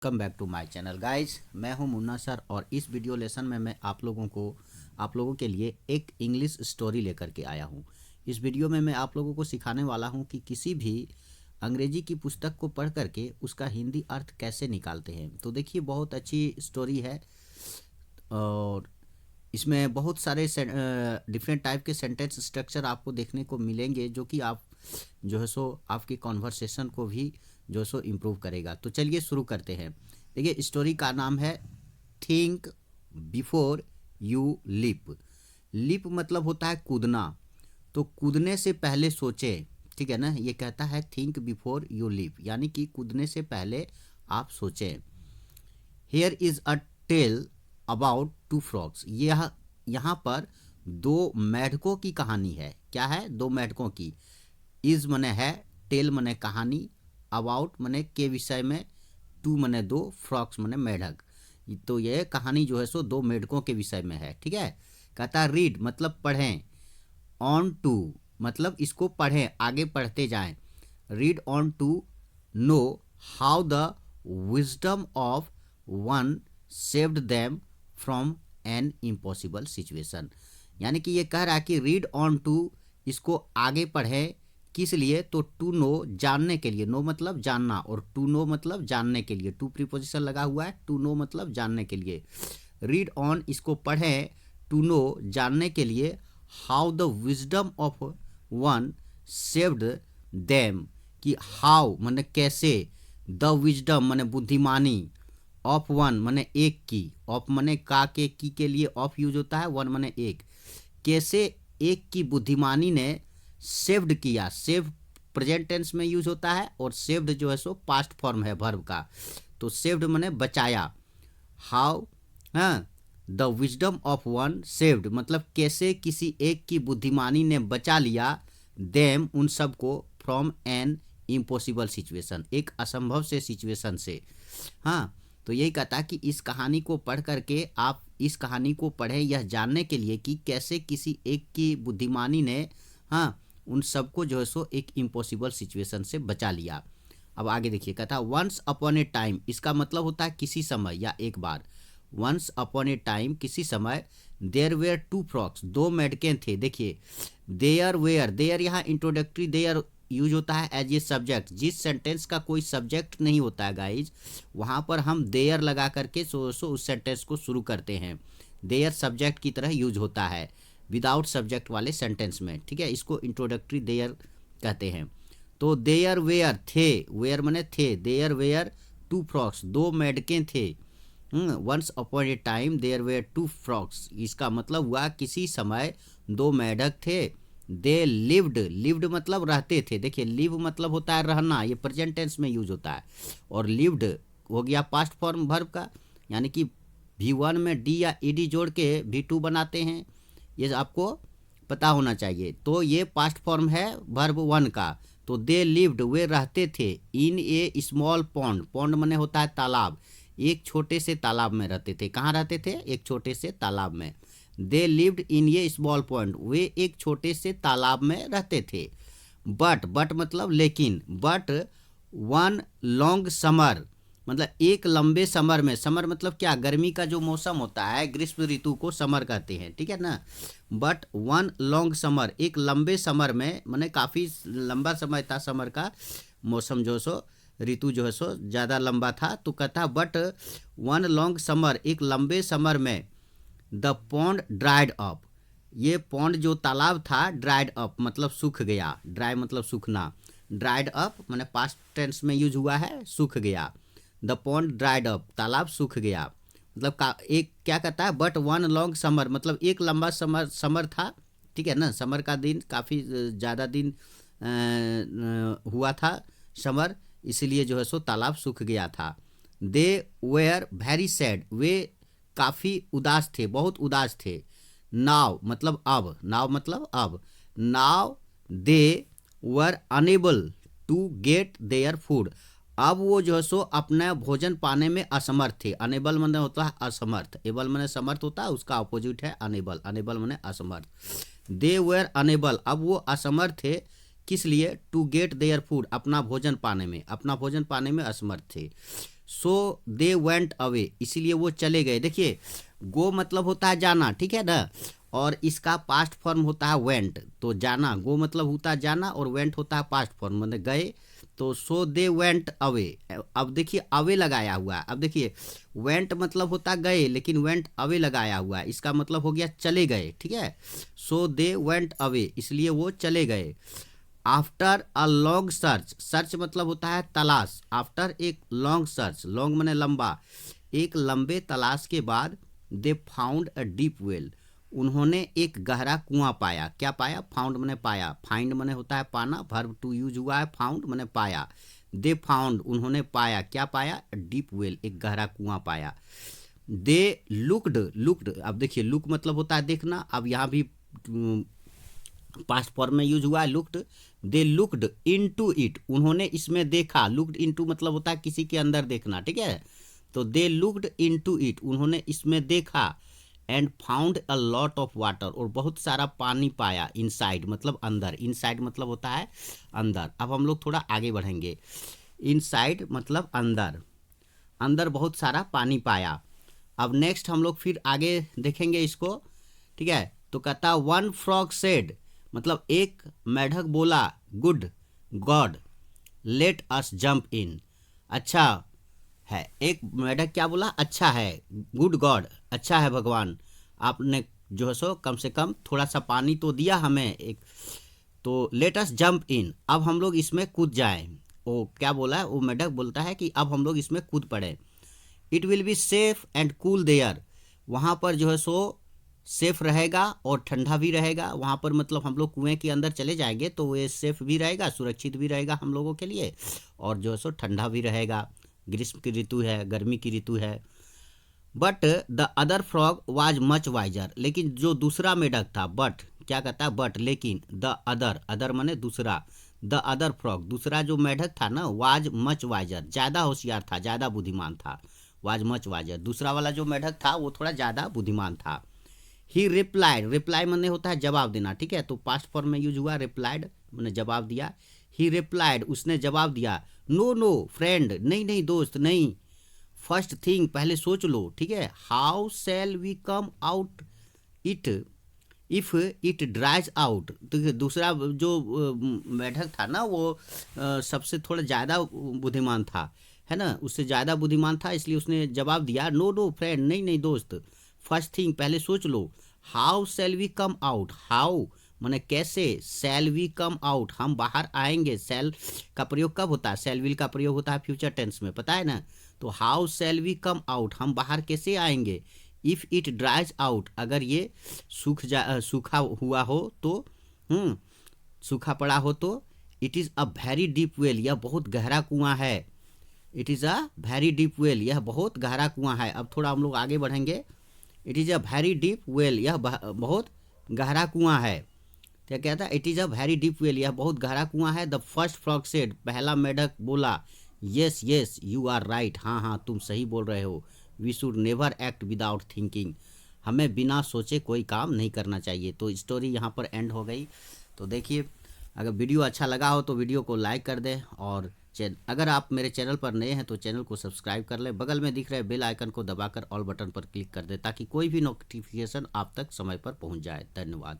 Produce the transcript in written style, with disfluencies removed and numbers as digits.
Come back to my channel guys. मैं हूं Munna sir और इस वीडियो लेसन में मैं आप लोगों के लिए एक इंग्लिश स्टोरी लेकर के आया हूं। इस वीडियो में मैं आप लोगों को सिखाने वाला हूं कि किसी भी अंग्रेजी की पुस्तक को पढ़ करके उसका हिंदी अर्थ कैसे निकालते हैं। तो देखिए, बहुत अच्छी स्टोरी है और इसमें बहुत सारे डिफरेंट टाइप के सेंटेंस स्ट्रक्चर आपको देखने को मिलेंगे, जो कि आप जो है सो आपकी कॉन्वर्सेशन को भी जो है सो इम्प्रूव करेगा। तो चलिए शुरू करते हैं। देखिए, स्टोरी का नाम है think before you lip. Lip मतलब होता है कूदना, तो कूदने से पहले सोचें। ठीक है ना, ये कहता है थिंक बिफोर यू लिप, यानी कि कूदने से पहले आप सोचें। Here is a tale about two frogs. यह यहाँ पर दो मेढकों की कहानी है। क्या है? दो मेढकों की। इज मने है, टेल मने कहानी, अबाउट मने के विषय में, टू मने दो, फ्रॉक्स मने मेढक। तो यह कहानी जो है सो दो मेढकों के विषय में है। ठीक है। कहता है रीड मतलब पढ़ें, ऑन टू मतलब इसको पढ़ें, आगे पढ़ते जाएं। Read on to know how the wisdom of one saved them from an impossible situation. यानी कि ये कह रहा है कि रीड ऑन टू, इसको आगे पढ़ें। किस लिए? तो टू नो, जानने के लिए। नो मतलब जानना और टू नो मतलब जानने के लिए। टू प्रीपोजिशन लगा हुआ है, टू नो मतलब जानने के लिए। रीड ऑन, इसको पढ़ें, टू नो जानने के लिए, how the wisdom of one saved them, कि हाउ माने कैसे, द विजडम माने बुद्धिमानी, ऑफ वन माने एक की, ऑफ माने का के की के लिए ऑफ यूज होता है, वन माने एक, कैसे एक की बुद्धिमानी ने सेव्ड किया। सेव प्रेजेंट टेंस में यूज होता है और सेव्ड जो है सो पास्ट फॉर्म है वर्ब का। तो सेव्ड माने बचाया। हाउ, हाँ, the wisdom of one saved मतलब कैसे किसी एक की बुद्धिमानी ने बचा लिया, देम उन सब को, फ्रॉम एन इम्पॉसिबल सिचुएशन एक असंभव से सिचुएशन से। हाँ, तो यही कहता है कि इस कहानी को पढ़ करके आप इस कहानी को पढ़ें यह जानने के लिए कि कैसे किसी एक की बुद्धिमानी ने, हाँ, उन सबको जो है सो एक इम्पॉसिबल सिचुएशन से बचा लिया। अब आगे देखिए, कहता है वंस अपॉन ए टाइम, इसका मतलब होता है किसी समय या एक बार। वंस अपॉन ए टाइम किसी समय, देयर वेयर टू फ्रॉक्स, दो मेढकें थे। देखिए, देयर वेयर, देयर यहाँ इंट्रोडक्टरी देयर यूज होता है एज ए सब्जेक्ट। जिस सेंटेंस का कोई सब्जेक्ट नहीं होता है गाइज, वहाँ पर हम देयर लगा करके उस सेंटेंस को शुरू करते हैं। देयर सब्जेक्ट की तरह यूज होता है विदाउट सब्जेक्ट वाले सेंटेंस में। ठीक है, इसको इंट्रोडक्टरी देयर कहते हैं। तो देयर वेयर थे, वेयर मने थे, देयर वेयर टू फ्रॉक्स, दो मेढकें थे। Once upon a time there were two frogs, इसका मतलब हुआ किसी समय दो मेढक थे। दे लिव्ड, लिव्ड मतलब रहते थे। देखिए, लिव मतलब होता है रहना, ये प्रेजेंट टेंस में यूज होता है। और लिव्ड हो गया पास्ट फॉर्म वर्ब का, यानी कि V1 में डी या ईडी जोड़ के V2 बनाते हैं, ये आपको पता होना चाहिए। तो ये पास्ट फॉर्म है वर्ब वन का। तो दे लिव्ड, वे रहते थे, इन ए स्मॉल पॉन्ड, पॉन्ड मने होता है तालाब, एक छोटे से तालाब में रहते थे। कहाँ रहते थे? एक छोटे से तालाब में। They lived in a small pond, वे एक छोटे से तालाब में रहते थे। बट, बट मतलब लेकिन, बट वन लॉन्ग समर मतलब एक लंबे समर में, समर मतलब क्या? गर्मी का जो मौसम होता है, ग्रीष्म ऋतु को समर कहते हैं। ठीक है ना। बट वन लॉन्ग समर, एक लंबे समर में, माने काफ़ी लंबा समय था समर का मौसम, जो सो ऋतु जो है सो ज़्यादा लंबा था। तो कहता बट वन लॉन्ग समर, एक लंबे समर में, द पॉन्ड ड्राइड अप, ये पॉन्ड जो तालाब था, ड्राइड अप मतलब सूख गया। ड्राई मतलब सूखना, ड्राइड अप मैंने पास्ट टेंस में यूज हुआ है, सूख गया। द पॉन्ड ड्राइड अप, तालाब सूख गया। मतलब एक क्या कहता है, बट वन लॉन्ग समर मतलब एक लंबा समर, समर था। ठीक है ना, समर का दिन काफ़ी ज़्यादा दिन हुआ था समर, इसलिए जो है सो तालाब सूख गया था। दे वेयर वेरी सैड, वे काफ़ी उदास थे, बहुत उदास थे। नाव मतलब अब, नाव मतलब अब, now they were unable to get their food, अब वो जो है सो अपना भोजन पाने में असमर्थ थे। अनेबल माने होता है असमर्थ, एबल माने समर्थ होता है, उसका अपोजिट है अनेबल, अनेबल माने असमर्थ। दे वेर अनेबल, अब वो असमर्थ थे। किस लिए? टू गेट देयर फूड, अपना भोजन पाने में, अपना भोजन पाने में असमर्थ थे। सो दे वेंट अवे, इसीलिए वो चले गए। देखिए गो मतलब होता है जाना, ठीक है ना, और इसका पास्ट फॉर्म होता है वेंट, तो जाना, गो मतलब होता है जाना और वेंट होता है पास्ट फॉर्म मतलब गए, तो सो दे वेंट अवे। अब देखिए अवे लगाया हुआ है, अब देखिए वेंट मतलब होता है गए, लेकिन वेंट अवे लगाया हुआ है, इसका मतलब हो गया चले गए, ठीक है। सो दे वेंट अवे, इसलिए वो चले गए। After a long search, search मतलब होता है तलाश, आफ्टर एक लॉन्ग सर्च, लॉन्ग माने लंबा, एक लंबे तलाश के बाद they found a deep well, उन्होंने एक गहरा कुआं पाया। क्या पाया? फाउंड माने पाया, फाइंड माने होता है पाना, वर्ब टू यूज हुआ है, फाउंड माने पाया। दे फाउंड, उन्होंने पाया, क्या पाया? डीप वेल, एक गहरा कुआं पाया। दे लुक्ड, लुक्ड, अब देखिए लुक मतलब होता है देखना, अब यहाँ भी पास्ट फॉर्म में यूज हुआ है looked. They looked into it, उन्होंने इसमें देखा, लुक्ड इनटू मतलब होता है किसी के अंदर देखना, ठीक है। तो दे लुक्ड इनटू इट, उन्होंने इसमें देखा। And found a lot of water, और बहुत सारा पानी पाया। इनसाइड मतलब अंदर, इनसाइड मतलब होता है अंदर। अब हम लोग थोड़ा आगे बढ़ेंगे। इनसाइड मतलब अंदर, अंदर बहुत सारा पानी पाया। अब नेक्स्ट हम लोग फिर आगे देखेंगे इसको, ठीक है। तो कहता वन फ्रॉग सेड, मतलब एक मेढक बोला, good God let us jump in, अच्छा है। एक मेढक क्या बोला? अच्छा है, गुड गॉड, अच्छा है भगवान, आपने जो है सो कम से कम थोड़ा सा पानी तो दिया हमें एक, तो लेट अस जंप इन, अब हम लोग इसमें कूद जाएं। वो क्या बोला है? वो मेढक बोलता है कि अब हम लोग इसमें कूद पड़े। It will be safe and cool there, वहाँ पर जो है सो सेफ रहेगा और ठंडा भी रहेगा। वहाँ पर मतलब हम लोग कुएं के अंदर चले जाएंगे तो ये सेफ भी रहेगा, सुरक्षित भी रहेगा हम लोगों के लिए, और जो है सो ठंडा भी रहेगा। ग्रीष्म की ऋतु है, गर्मी की ऋतु है। But the other frog was much wiser, लेकिन जो दूसरा मेढक था, बट क्या कहता है? बट, लेकिन, द अदर, अदर माने दूसरा, द अदर फ्रॉग, दूसरा जो मेढक था ना, वाज मच वाइजर, ज़्यादा होशियार था, ज़्यादा बुद्धिमान था। वाज मच वाइजर, दूसरा वाला जो मेढक था वो थोड़ा ज़्यादा बुद्धिमान था। ही रिप्लाइड, रिप्लाई माने होता है जवाब देना, ठीक है, तो पास्ट फॉर्म में यूज हुआ रिप्लाइड माने जवाब दिया। ही रिप्लाइड, उसने जवाब दिया। नो नो फ्रेंड, नहीं नहीं दोस्त नहीं। फर्स्ट थिंग, पहले सोच लो, ठीक है। How shall we come out it if it dries out, तो दूसरा जो मेढक था ना वो सबसे थोड़ा ज़्यादा बुद्धिमान था, है ना, उससे ज़्यादा बुद्धिमान था, इसलिए उसने जवाब दिया नो नो फ्रेंड, नहीं नहीं दोस्त। फर्स्ट थिंग, पहले सोच लो। How shall we come out, how माने कैसे, सेल वी कम आउट, हम बाहर आएंगे। सेल का प्रयोग कब होता है? सेल विल का प्रयोग होता है फ्यूचर टेंस में, पता है ना। तो how shall we come out, हम बाहर कैसे आएंगे। इफ़ इट ड्राइज आउट, अगर ये सूखा हुआ हो तो, सूखा पड़ा हो तो। It is a very deep well, यह बहुत गहरा कुआं है। It is a very deep well, यह बहुत गहरा कुआं है। अब थोड़ा हम लोग आगे बढ़ेंगे। It is a very deep well, यह बहुत गहरा कुआं है। क्या कहता है? It is a very deep well, यह बहुत गहरा कुआं है। द फर्स्ट फ्रॉग सेड, पहला मेढक बोला। Yes yes you are right, हाँ हाँ तुम सही बोल रहे हो। We should never act without thinking, हमें बिना सोचे कोई काम नहीं करना चाहिए। तो स्टोरी यहाँ पर एंड हो गई। तो देखिए, अगर वीडियो अच्छा लगा हो तो वीडियो को लाइक कर दें, और अगर आप मेरे चैनल पर नए हैं तो चैनल को सब्सक्राइब कर लें। बगल में दिख रहे बेल आइकन को दबाकर ऑल बटन पर क्लिक कर दें ताकि कोई भी नोटिफिकेशन आप तक समय पर पहुंच जाए। धन्यवाद।